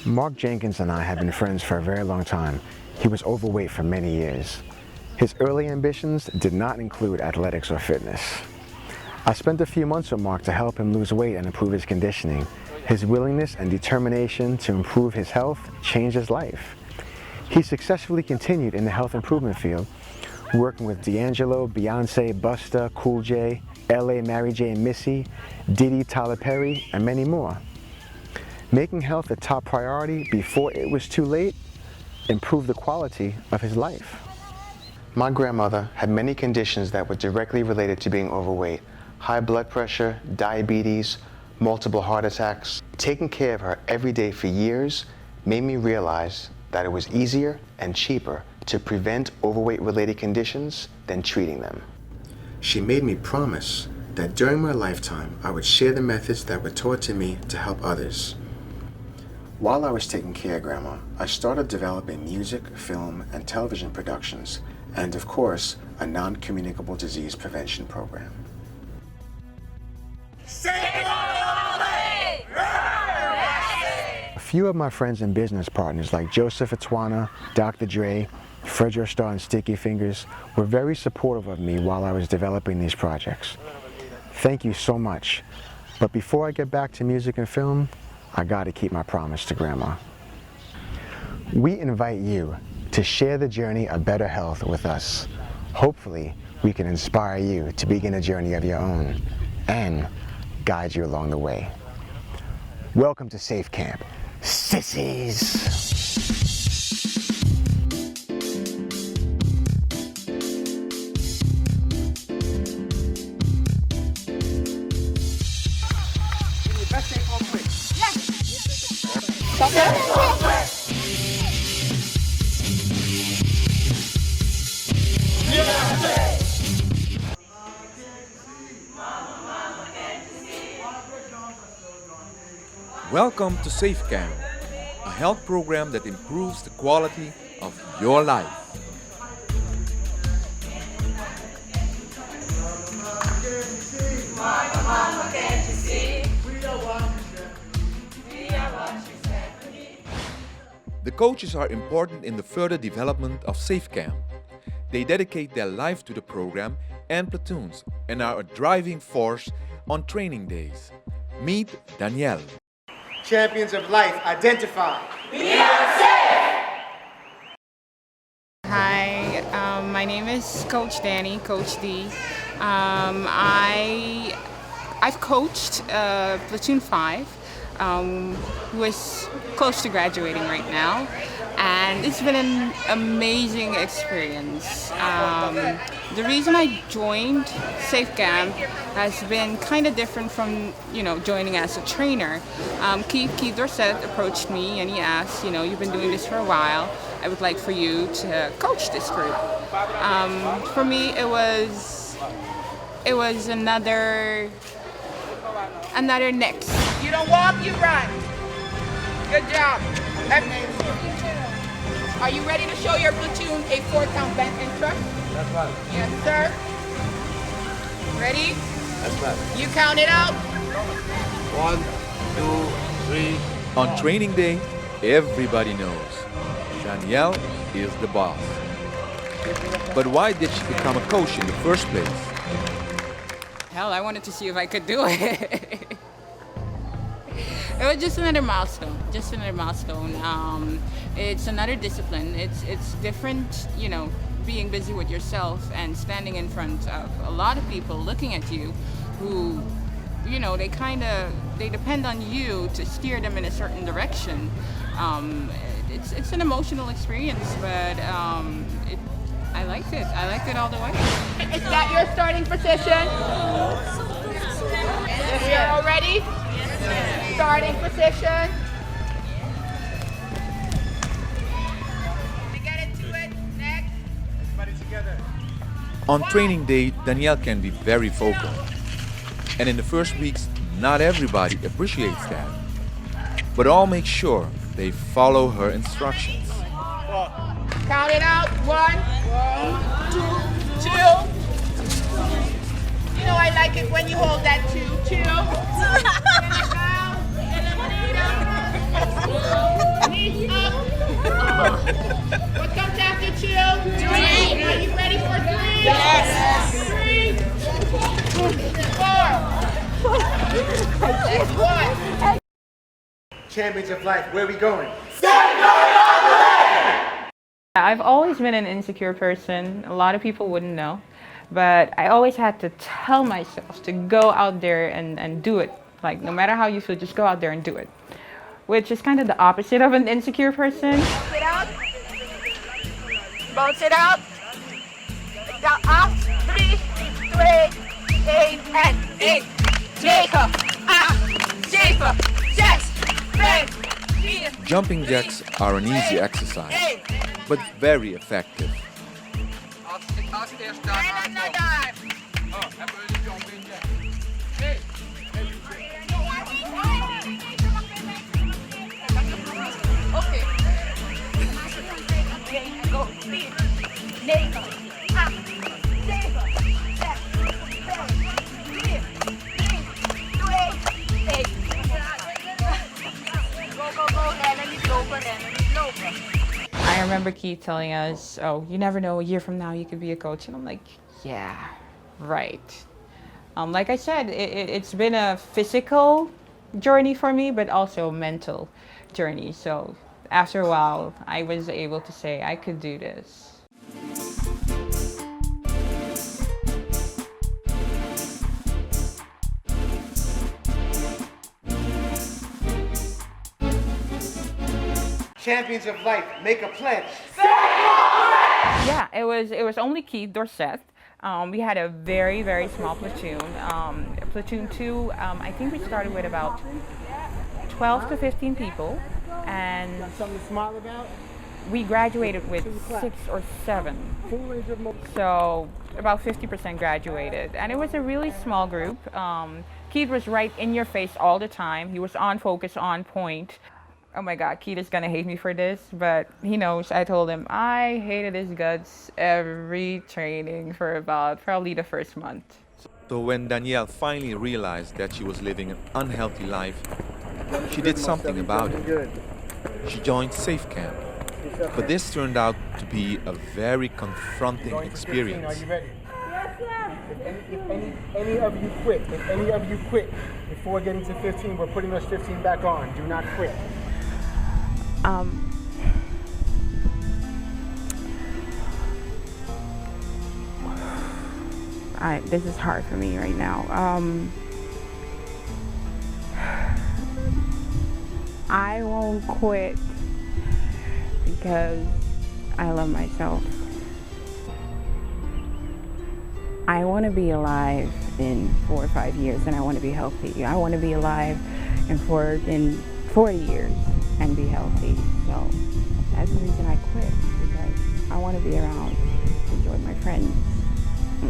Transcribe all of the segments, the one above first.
Mark Jenkins and I have been friends for a very long time. He was overweight for many years. His early ambitions did not include athletics or fitness. I spent a few months with Mark to help him lose weight and improve his conditioning. His willingness and determination to improve his health changed his life. He successfully continued in the health improvement field, working with D'Angelo, Beyonce, Busta, Cool J, LA Mary J and Missy, Diddy, Tyler Perry, and many more. Making health a top priority before it was too late improved the quality of his life. My grandmother had many conditions that were directly related to being overweight: high blood pressure, diabetes, multiple heart attacks. Taking care of her every day for years made me realize that it was easier and cheaper to prevent overweight-related conditions than treating them. She made me promise that during my lifetime, I would share the methods that were taught to me to help others. While I was taking care of Grandma, I started developing music, film, and television productions, and of course, a non-communicable disease prevention program. A few of my friends and business partners like Joseph Atwana, Dr. Dre, Fredro Starr, and Sticky Fingers were very supportive of me while I was developing these projects. Thank you so much. But before I get back to music and film, I gotta keep my promise to Grandma. We invite you to share the journey of better health with us. Hopefully, we can inspire you to begin a journey of your own and guide you along the way. Welcome to Safe Camp, sissies! Welcome to Safe Camp, a health program that improves the quality of your life. The coaches are important in the further development of Safe Camp. They dedicate their life to the program and platoons and are a driving force on training days. Meet Danielle. Champions of life, identify. We are safe! Hi, my name is Coach Danny, Coach D. I've coached Platoon 5, who is close to graduating right now, and it's been an amazing experience. The reason I joined Safe Camp has been kind of different from, joining as a trainer. Keith Dorset approached me and he asked, you've been doing this for a while. I would like for you to coach this group. For me, it was another next. You don't walk, you run. Good job. Are you ready to show your platoon a 4-count bent and truck? That's right. Yes, sir. Ready? That's right. You count it out. 1, 2, 3. On training day, everybody knows Danielle is the boss. But why did she become a coach in the first place? Hell, I wanted to see if I could do it. It was just another milestone. It's another discipline. It's different, being busy with yourself and standing in front of a lot of people looking at you who, they depend on you to steer them in a certain direction. It's an emotional experience, but I liked it. I liked it all the way. Is that your starting position? Yes, you're all ready? Yes, starting position. Get into it. Next. Everybody together. On training day, Danielle can be very vocal. And in the first weeks, not everybody appreciates that. But all make sure they follow her instructions. Count it out. 1, 2, 2. I like it when you hold that 2. 2. Champions of life, where are we going? I've always been an insecure person. A lot of people wouldn't know, but I always had to tell myself to go out there and do it. Like, no matter how you feel, just go out there and do it. Which is kind of the opposite of an insecure person. Bounce it out. Bounce it out. Down, up, 3, 2, 8, and 8. Jacob, Jacob, yes, right. Jumping jacks are an easy exercise, but very effective. Okay. Go, speed. Jacob, up, Jacob, yes, 3, 2, 8. Go, Lennon is over. I remember Keith telling us, oh, you never know, a year from now you could be a coach. And I'm like, yeah, right. Like I said, it's been a physical journey for me, but also a mental journey. So after a while, I was able to say I could do this. Champions of life, make a pledge. Yeah, it was only Keith Dorset. We had a very, very small platoon. Platoon 2, I think we started with about 12 to 15 people. And Something to smile about? we graduated with 6 or 7. So about 50% graduated. And it was a really small group. Keith was right in your face all the time. He was on focus, on point. Oh my God, Keith is gonna hate me for this, but he knows. I told him I hated his guts every training for about probably the first month. So when Danielle finally realized that she was living an unhealthy life, she did something about it. She joined SAAF camp. But this turned out to be a very confronting experience. Are you ready? If any of you quit, before getting to 15, we're putting those 15 back on. Do not quit. This is hard for me right now. I won't quit because I love myself. I want to be alive in 4 or 5 years, and I want to be healthy. I want to be alive in 40 years and be healthy. So that's the reason I quit, because I want to be around, enjoy my friends,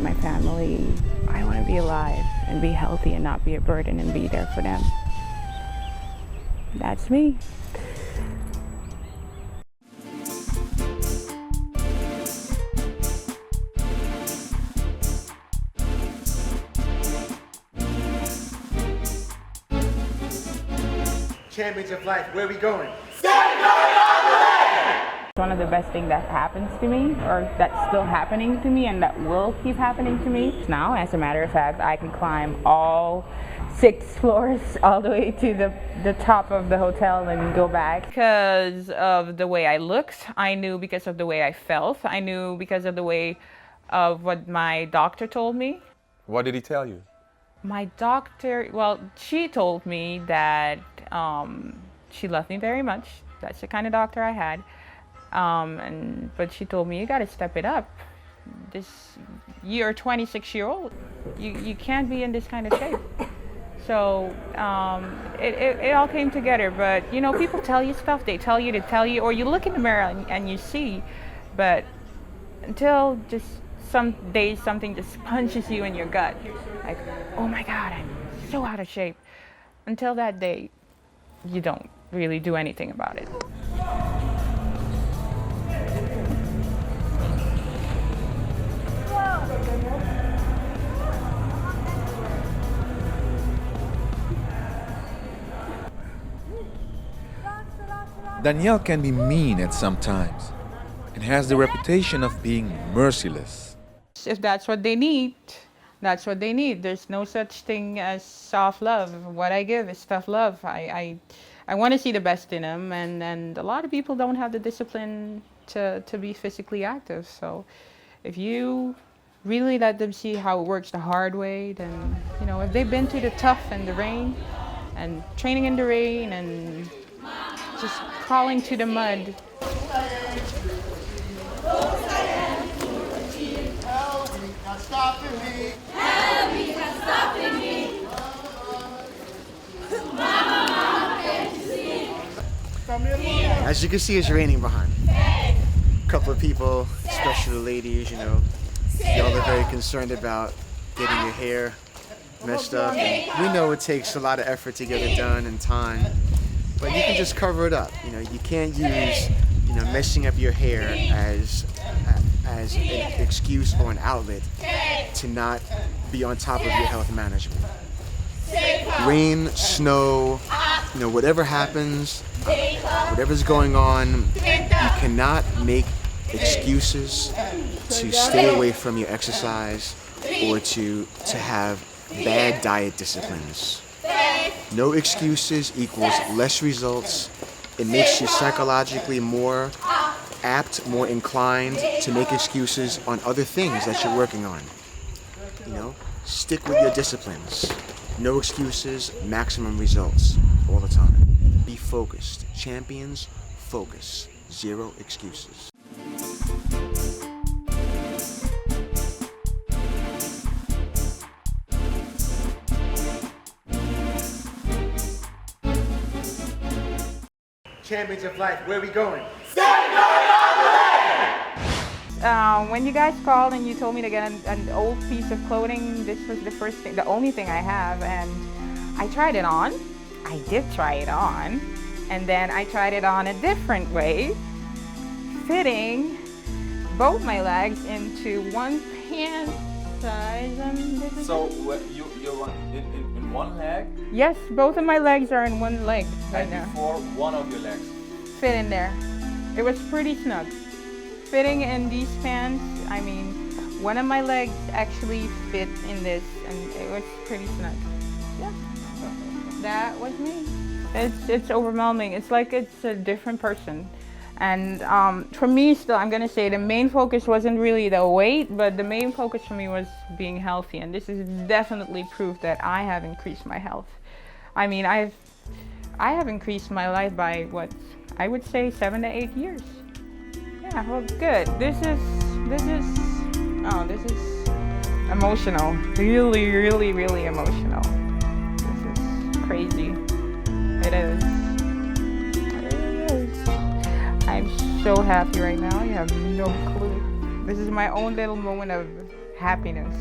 my family. I want to be alive and be healthy and not be a burden and be there for them. That's me. Champions of life, where are we going? One of the best things that happens to me, or that's still happening to me, and that will keep happening to me. Now, as a matter of fact, I can climb all 6 floors all the way to the top of the hotel and go back. Because of the way I looked, I knew. Because of the way I felt, I knew. Because of the way of what my doctor told me. What did he tell you? My doctor, well, she told me that she loved me very much. That's the kind of doctor I had. But she told me, you gotta step it up. You're a 26-year-old. You can't be in this kind of shape. So it all came together. But you know, people tell you stuff. They tell you to tell you, or you look in the mirror and you see. But until just some days something just punches you in your gut, like, oh my God, I'm so out of shape. Until that day, you don't really do anything about it. Danielle can be mean at some times and has the reputation of being merciless. If that's what they need, that's what they need. There's no such thing as soft love. What I give is tough love. I I want to see the best in them, and a lot of people don't have the discipline to be physically active. So if you really let them see how it works the hard way, then, you know, if they've been through the tough and the rain and training in the rain and just crawling to the mud. As you can see, it's raining behind me. A couple of people, especially the ladies, you know, y'all are very concerned about getting your hair messed up. And we know it takes a lot of effort to get it done and time, but you can just cover it up. You know, you can't use, you know, messing up your hair as an excuse or an outlet to not be on top of your health management. Rain, snow, you know, whatever happens, whatever's going on, you cannot make excuses to stay away from your exercise or to have bad diet disciplines. No excuses equals less results. It makes you psychologically more apt, more inclined to make excuses on other things that you're working on. You know, stick with your disciplines. No excuses, maximum results all the time. Be focused. Champions, focus. Zero excuses. Champions of life, where are we going? When you guys called and you told me to get an old piece of clothing, this was the first thing, the only thing I have, and I tried it on. I did try it on, and then I tried it on a different way, fitting both my legs into one pant size. So you're in one leg? Yes, both of my legs are in one leg right now. Before one of your legs. Fit in there. It was pretty snug. Fitting in these pants, I mean, one of my legs actually fit in this, and it was pretty snug. Yeah, that was me. It's overwhelming. It's like it's a different person. And for me still, I'm gonna say the main focus wasn't really the weight, but the main focus for me was being healthy. And this is definitely proof that I have increased my health. I mean, I have increased my life by what, I would say 7 to 8 years. Yeah, well, good. This is emotional. Really, really, really emotional. This is crazy. It is. It really is. I'm so happy right now. You have no clue. This is my own little moment of happiness.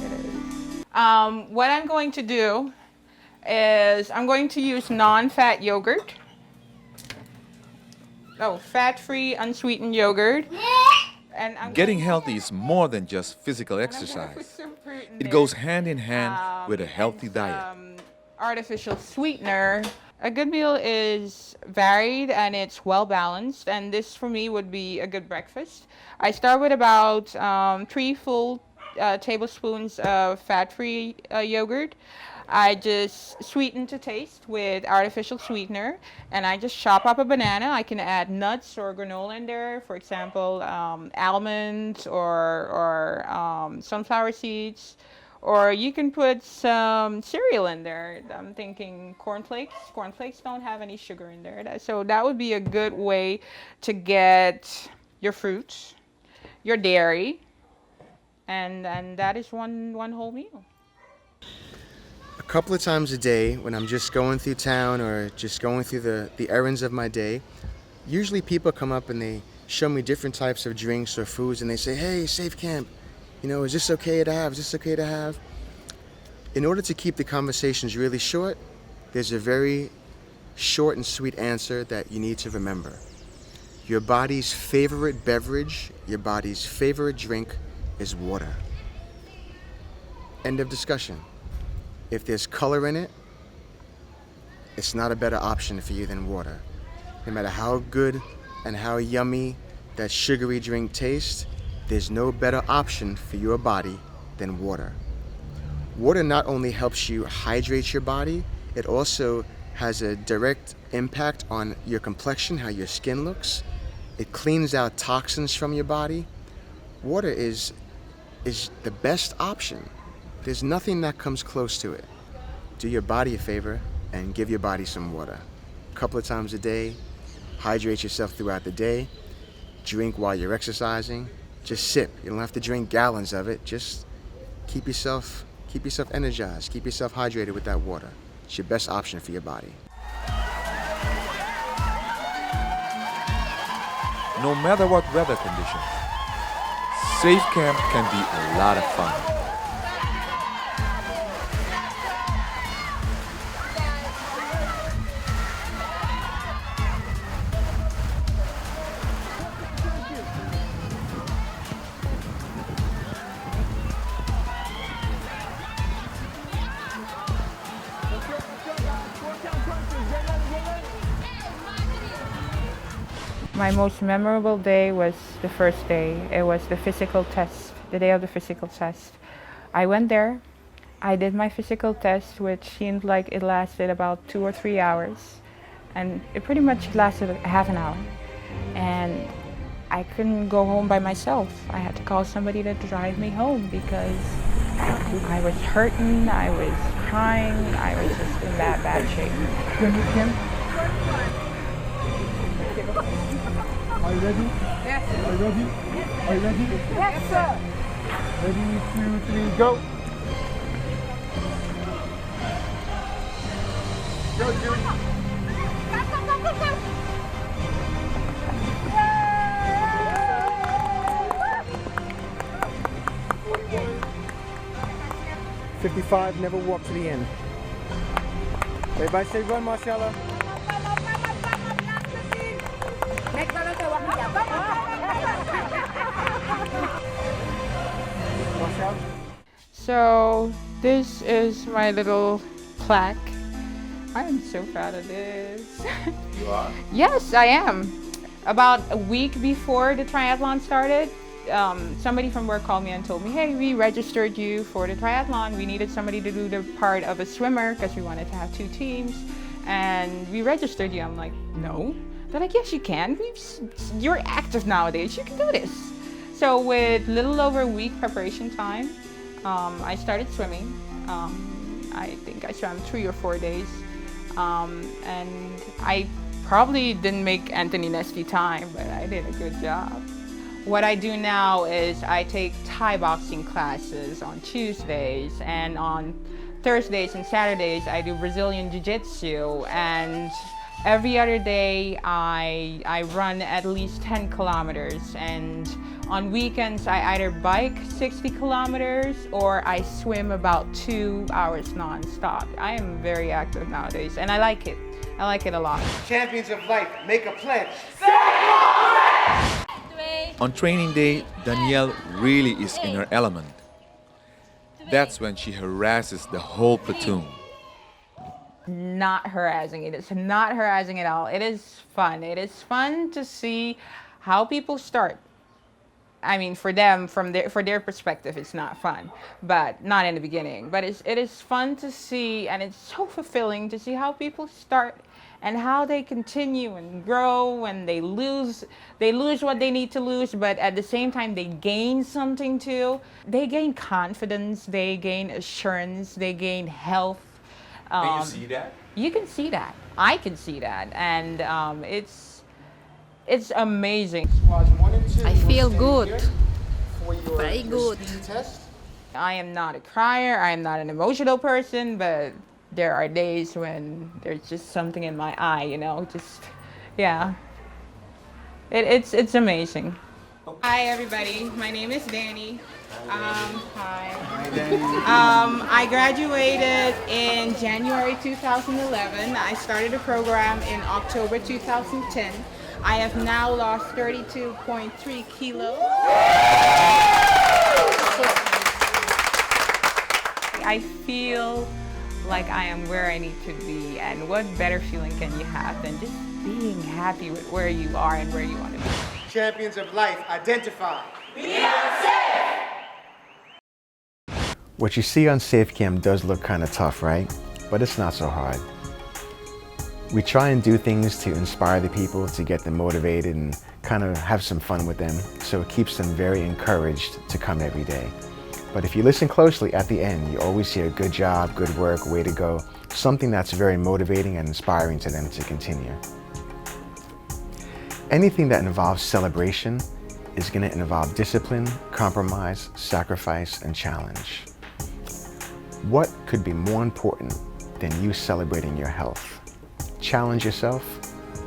It is. What I'm going to do is I'm going to use non-fat yogurt. Oh, fat-free, unsweetened yogurt. And Getting healthy is more than just physical exercise. It goes hand in hand with a healthy diet. Artificial sweetener. A good meal is varied and it's well balanced, and this for me would be a good breakfast. I start with about 3 full tablespoons of fat-free yogurt. I just sweeten to taste with artificial sweetener, and I just chop up a banana. I can add nuts or granola in there, for example, almonds or sunflower seeds, or you can put some cereal in there. I'm thinking cornflakes. Cornflakes don't have any sugar in there, so that would be a good way to get your fruits, your dairy, and that is one whole meal. A couple of times a day when I'm just going through town or just going through the errands of my day, usually people come up and they show me different types of drinks or foods, and they say, hey, Safe Camp, you know, is this okay to have? Is this okay to have? In order to keep the conversations really short, there's a very short and sweet answer that you need to remember. Your body's favorite beverage, your body's favorite drink is water. End of discussion. If there's color in it, it's not a better option for you than water. No matter how good and how yummy that sugary drink tastes, there's no better option for your body than water. Water not only helps you hydrate your body, it also has a direct impact on your complexion, how your skin looks. It cleans out toxins from your body. Water is the best option. There's nothing that comes close to it. Do your body a favor and give your body some water. A couple of times a day, hydrate yourself throughout the day, drink while you're exercising, just sip. You don't have to drink gallons of it, just keep yourself energized, keep yourself hydrated with that water. It's your best option for your body. No matter what weather conditions, Safe Camp can be a lot of fun. My most memorable day was the first day. It was the physical test, the day of the physical test. I went there, I did my physical test, which seemed like it lasted about 2 or 3 hours. And it pretty much lasted a half an hour. And I couldn't go home by myself. I had to call somebody to drive me home because I was hurting, I was crying, I was just in that bad shape. Are you ready? Yes. Are you ready? Are you ready? Yes, sir. Ready, 2, 3, go. Go, Judy. Go. 55, never walk to the end. Everybody say run, Marcella. So this is my little plaque. I am so proud of this. You are? Yes, I am. About a week before the triathlon started, somebody from work called me and told me, hey, we registered you for the triathlon. We needed somebody to do the part of a swimmer because we wanted to have 2 teams. And we registered you. I'm like, no. They're like, yes, you can. You're active nowadays. You can do this. So with little over a week preparation time, I started swimming. I think I swam 3 or 4 days. And I probably didn't make Anthony Nesty time, but I did a good job. What I do now is I take Thai boxing classes on Tuesdays, and on Thursdays and Saturdays I do Brazilian Jiu-Jitsu, and every other day I run at least 10 kilometers, and on weekends I either bike 60 kilometers or I swim about 2 hours non-stop. I am very active nowadays and I like it. I like it a lot. Champions of life, make a pledge. On training day, Danielle really is in her element. That's when she harasses the whole platoon. Not harassing. It is not harassing at all. It is fun. It is fun to see how people start. I mean, for them, for their perspective, it's not fun, but not in the beginning. But it is fun to see, and it's so fulfilling to see how people start and how they continue and grow, and they lose what they need to lose, but at the same time they gain something too. They gain confidence, they gain assurance, they gain health. Can you see that? You can see that. I can see that, and it's amazing. I feel good, very good. I am not a crier, I am not an emotional person, but there are days when there's just something in my eye, you know, just, yeah. It's amazing. Hi everybody, my name is Danny. Hi. I graduated in January 2011. I started the program in October 2010. I have now lost 32.3 kilos. I feel like I am where I need to be, and what better feeling can you have than just being happy with where you are and where you want to be. Champions of life, identify. What you see on SAAF Cam does look kind of tough, right? But it's not so hard. We try and do things to inspire the people, to get them motivated and kind of have some fun with them, so it keeps them very encouraged to come every day. But if you listen closely at the end, you always hear good job, good work, way to go, something that's very motivating and inspiring to them to continue. Anything that involves celebration is going to involve discipline, compromise, sacrifice, and challenge. What could be more important than you celebrating your health? Challenge yourself,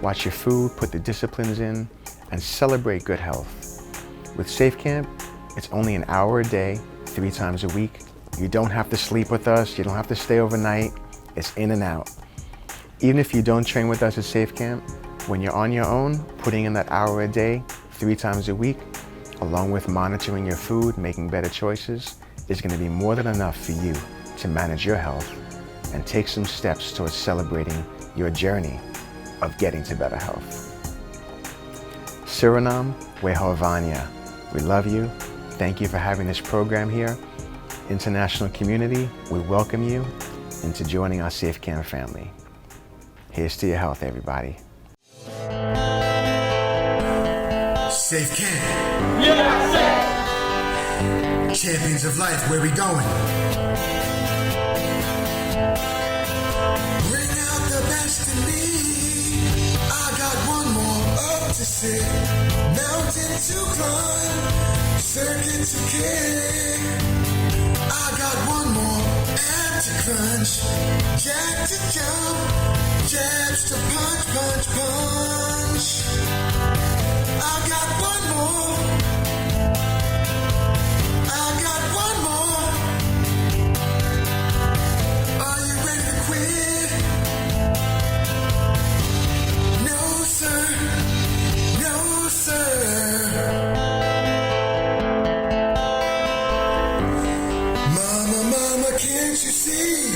watch your food, put the disciplines in, and celebrate good health. With Safe Camp, it's only an hour a day, 3 times a week. You don't have to sleep with us, you don't have to stay overnight. It's in and out. Even if you don't train with us at Safe Camp, when you're on your own, putting in that hour a day, 3 times a week, along with monitoring your food, making better choices, is going to be more than enough for you to manage your health and take some steps towards celebrating your journey of getting to better health. Suriname, Wehovania. We love you. Thank you for having this program here. International community, we welcome you into joining our Safe Camp family. Here's to your health, everybody. Safe Camp. Champions of life, where we going? Bring out the best in me. I got one more up to sit, mountain to climb, circuit to kick. I got one more ab to crunch, jack to jump, jabs to punch, punch, punch. I got one more. I got one more. Are you ready to quit? No, sir. No, sir. Mama, mama, can't you see?